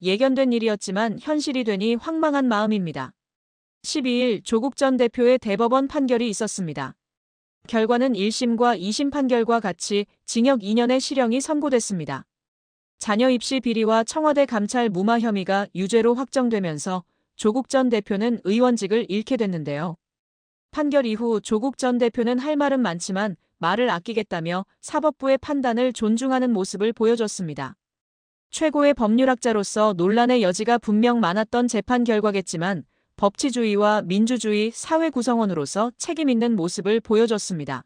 예견된 일이었지만 현실이 되니 황망한 마음입니다. 12일 조국 전 대표의 대법원 판결이 있었습니다. 결과는 1심과 2심 판결과 같이 징역 2년의 실형이 선고됐습니다. 자녀 입시 비리와 청와대 감찰 무마 혐의가 유죄로 확정되면서 조국 전 대표는 의원직을 잃게 됐는데요. 판결 이후 조국 전 대표는 할 말은 많지만 말을 아끼겠다며 사법부의 판단을 존중하는 모습을 보여줬습니다. 최고의 법률학자로서 논란의 여지가 분명 많았던 재판 결과겠지만 법치주의와 민주주의 사회 구성원으로서 책임 있는 모습을 보여줬습니다.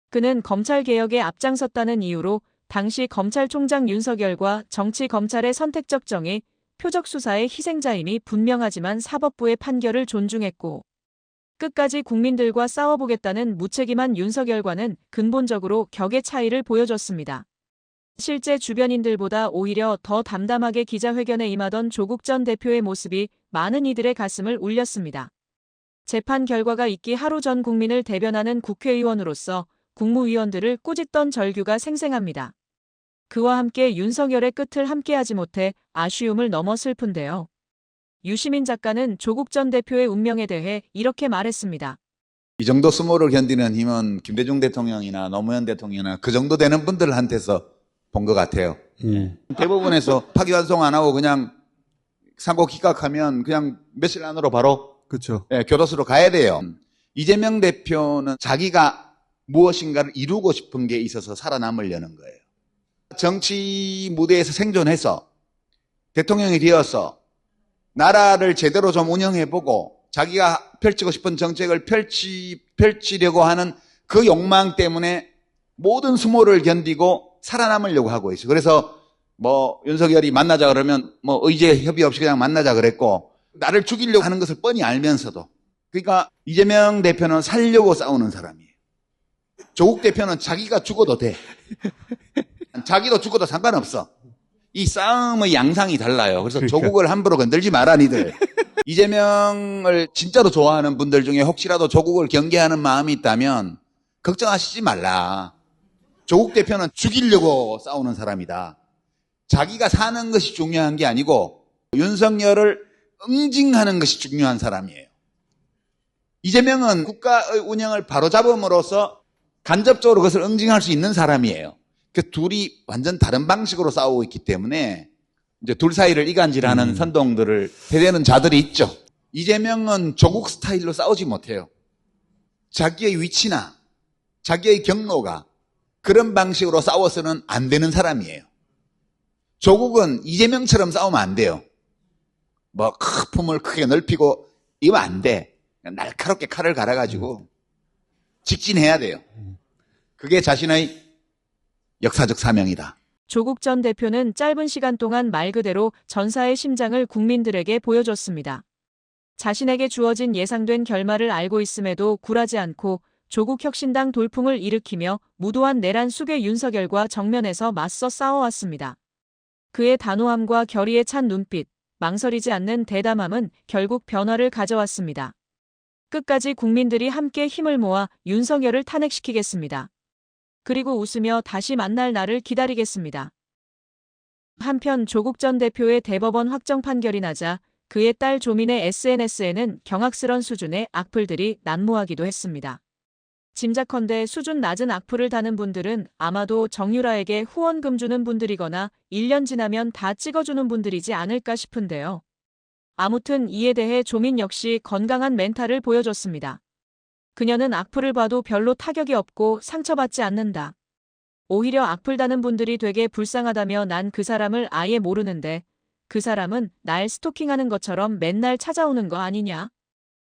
그는 검찰개혁에 앞장섰다는 이유로 당시 검찰총장 윤석열과 정치검찰의 선택적 정의, 표적 수사의 희생자임이 분명하지만 사법부의 판결을 존중했고 끝까지 국민들과 싸워보겠다는 무책임한 윤석열과는 근본적으로 격의 차이를 보여줬습니다. 실제 주변인들보다 오히려 더 담담하게 기자회견에 임하던 조국 전 대표의 모습이 많은 이들의 가슴을 울렸습니다. 재판 결과가 있기 하루 전 국민을 대변하는 국회의원으로서 국무위원들을 꾸짖던 절규가 생생합니다. 그와 함께 윤석열의 끝을 함께하지 못해 아쉬움을 넘어 슬픈데요. 유시민 작가는 조국 전 대표의 운명에 대해 이렇게 말했습니다. 이 정도 수모를 견디는 힘은 김대중 대통령이나 노무현 대통령이나 그 정도 되는 분들한테서 본 것 같아요. 대법원에서 파기환송 안 하고 그냥 상고 기각하면 그냥 며칠 안으로 바로 그렇죠. 교도소로 가야 돼요. 이재명 대표는 자기가 무엇인가를 이루고 싶은 게 있어서 살아남으려는 거예요. 정치 무대에서 생존해서 대통령이 되어서 나라를 제대로 좀 운영해보고 자기가 펼치고 싶은 정책을 펼치려고 하는 그 욕망 때문에 모든 수모를 견디고 살아남으려고 하고 있어요. 그래서 윤석열이 만나자 그러면 의제 협의 없이 그냥 만나자 그랬고 나를 죽이려고 하는 것을 뻔히 알면서도 그러니까 이재명 대표는 살려고 싸우는 사람이에요. 조국 대표는 자기가 죽어도 돼. 자기도 죽어도 상관없어. 이 싸움의 양상이 달라요. 그래서 조국을 함부로 건들지 마라 니들. 이재명을 진짜로 좋아하는 분들 중에 혹시라도 조국을 경계하는 마음이 있다면 걱정하시지 말라. 조국 대표는 죽이려고 싸우는 사람이다. 자기가 사는 것이 중요한 게 아니고 윤석열을 응징하는 것이 중요한 사람이에요. 이재명은 국가의 운영을 바로잡음으로써 간접적으로 그것을 응징할 수 있는 사람이에요. 그 둘이 완전 다른 방식으로 싸우고 있기 때문에 이제 둘 사이를 이간질하는 선동들을 해대는 자들이 있죠. 이재명은 조국 스타일로 싸우지 못해요. 자기의 위치나 자기의 경로가 그런 방식으로 싸워서는 안 되는 사람이에요. 조국은 이재명처럼 싸우면 안 돼요. 품을 크게 넓히고 이거 안 돼. 날카롭게 칼을 갈아가지고 직진해야 돼요. 그게 자신의 역사적 사명이다. 조국 전 대표는 짧은 시간 동안 말 그대로 전사의 심장을 국민들에게 보여줬습니다. 자신에게 주어진 예상된 결말을 알고 있음에도 굴하지 않고 조국 혁신당 돌풍을 일으키며 무도한 내란 수괴 윤석열과 정면에서 맞서 싸워왔습니다. 그의 단호함과 결의에 찬 눈빛, 망설이지 않는 대담함은 결국 변화를 가져왔습니다. 끝까지 국민들이 함께 힘을 모아 윤석열을 탄핵시키겠습니다. 그리고 웃으며 다시 만날 날을 기다리겠습니다. 한편 조국 전 대표의 대법원 확정 판결이 나자 그의 딸 조민의 SNS에는 경악스런 수준의 악플들이 난무하기도 했습니다. 짐작컨대 수준 낮은 악플을 다는 분들은 아마도 정유라에게 후원금 주는 분들이거나 1년 지나면 다 찍어주는 분들이지 않을까 싶은데요. 아무튼 이에 대해 조민 역시 건강한 멘탈을 보여줬습니다. 그녀는 악플을 봐도 별로 타격이 없고 상처받지 않는다. 오히려 악플 다는 분들이 되게 불쌍하다며 난 그 사람을 아예 모르는데 그 사람은 날 스토킹하는 것처럼 맨날 찾아오는 거 아니냐?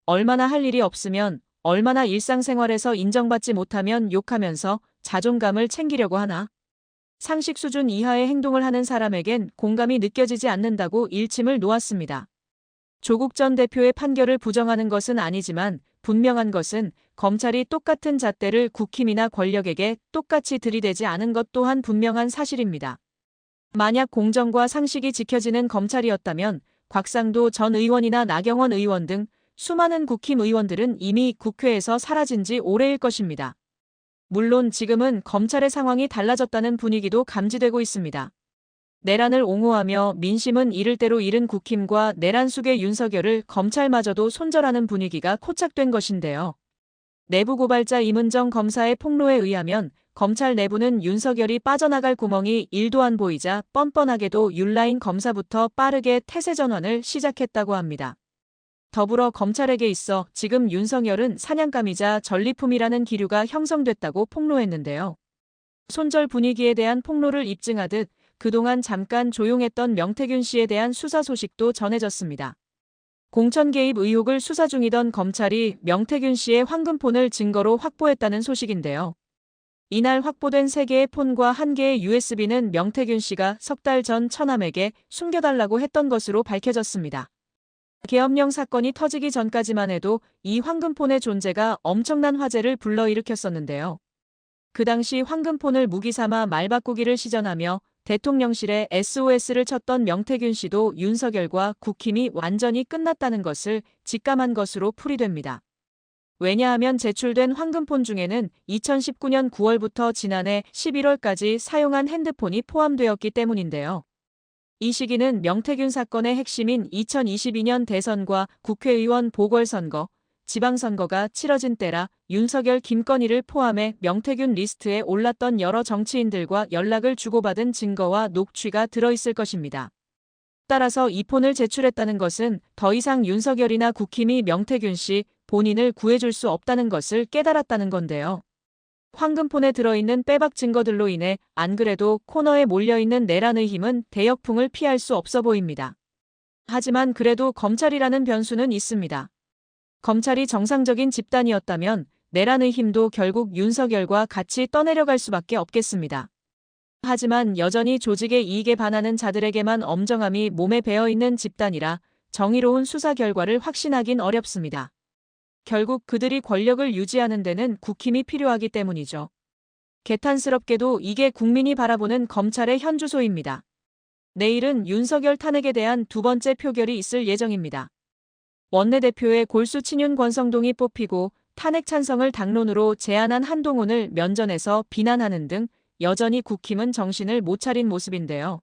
얼마나 할 일이 없으면 얼마나 일상생활에서 인정받지 못하면 욕하면서 자존감을 챙기려고 하나? 상식 수준 이하의 행동을 하는 사람에겐 공감이 느껴지지 않는다고 일침을 놓았습니다. 조국 전 대표의 판결을 부정하는 것은 아니지만 분명한 것은 검찰이 똑같은 잣대를 국힘이나 권력에게 똑같이 들이대지 않은 것 또한 분명한 사실입니다. 만약 공정과 상식이 지켜지는 검찰이었다면 곽상도 전 의원이나 나경원 의원 등 수많은 국힘 의원들은 이미 국회에서 사라진 지 오래일 것입니다. 물론 지금은 검찰의 상황이 달라졌다는 분위기도 감지되고 있습니다. 내란을 옹호하며 민심은 이를 대로 잃은 국힘과 내란 숙의 윤석열을 검찰마저도 손절하는 분위기가 포착된 것인데요. 내부 고발자 임은정 검사의 폭로에 의하면 검찰 내부는 윤석열이 빠져나갈 구멍이 1도 안 보이자 뻔뻔하게도 윤라인 검사부터 빠르게 태세 전환을 시작했다고 합니다. 더불어 검찰에게 있어 지금 윤석열은 사냥감이자 전리품이라는 기류가 형성됐다고 폭로했는데요. 손절 분위기에 대한 폭로를 입증하듯 그동안 잠깐 조용했던 명태균 씨에 대한 수사 소식도 전해졌습니다. 공천 개입 의혹을 수사 중이던 검찰이 명태균 씨의 황금폰을 증거로 확보했다는 소식인데요. 이날 확보된 3개의 폰과 1개의 USB는 명태균 씨가 석 달 전 처남에게 숨겨달라고 했던 것으로 밝혀졌습니다. 계엄령 사건이 터지기 전까지만 해도 이 황금폰의 존재가 엄청난 화제를 불러일으켰었는데요. 그 당시 황금폰을 무기 삼아 말바꾸기를 시전하며 대통령실에 SOS를 쳤던 명태균 씨도 윤석열과 국힘이 완전히 끝났다는 것을 직감한 것으로 풀이됩니다. 왜냐하면 제출된 황금폰 중에는 2019년 9월부터 지난해 11월까지 사용한 핸드폰이 포함되었기 때문인데요. 이 시기는 명태균 사건의 핵심인 2022년 대선과 국회의원 보궐선거, 지방선거가 치러진 때라 윤석열 김건희를 포함해 명태균 리스트에 올랐던 여러 정치인들과 연락을 주고받은 증거와 녹취가 들어있을 것입니다. 따라서 이 폰을 제출했다는 것은 더 이상 윤석열이나 국힘이 명태균 씨 본인을 구해줄 수 없다는 것을 깨달았다는 건데요. 황금폰에 들어있는 빼박 증거들로 인해 안 그래도 코너에 몰려있는 내란의 힘은 대역풍을 피할 수 없어 보입니다. 하지만 그래도 검찰이라는 변수는 있습니다. 검찰이 정상적인 집단이었다면 내란의 힘도 결국 윤석열과 같이 떠내려갈 수밖에 없겠습니다. 하지만 여전히 조직의 이익에 반하는 자들에게만 엄정함이 몸에 배어있는 집단이라 정의로운 수사 결과를 확신하긴 어렵습니다. 결국 그들이 권력을 유지하는 데는 국힘이 필요하기 때문이죠. 개탄스럽게도 이게 국민이 바라보는 검찰의 현 주소입니다. 내일은 윤석열 탄핵에 대한 두 번째 표결이 있을 예정입니다. 원내대표의 골수 친윤 권성동이 뽑히고 탄핵 찬성을 당론으로 제안한 한동훈을 면전에서 비난하는 등 여전히 국힘은 정신을 못 차린 모습인데요.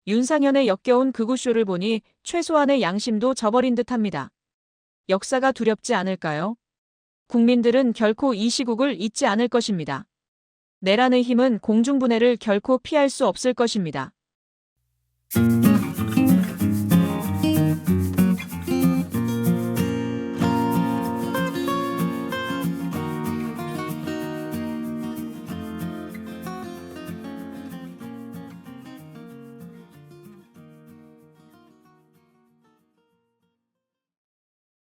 윤상현의 역겨운 극우쇼를 보니 최소한의 양심도 저버린 듯합니다. 역사가 두렵지 않을까요? 국민들은 결코 이 시국을 잊지 않을 것입니다. 내란의 힘은 공중분해를 결코 피할 수 없을 것입니다.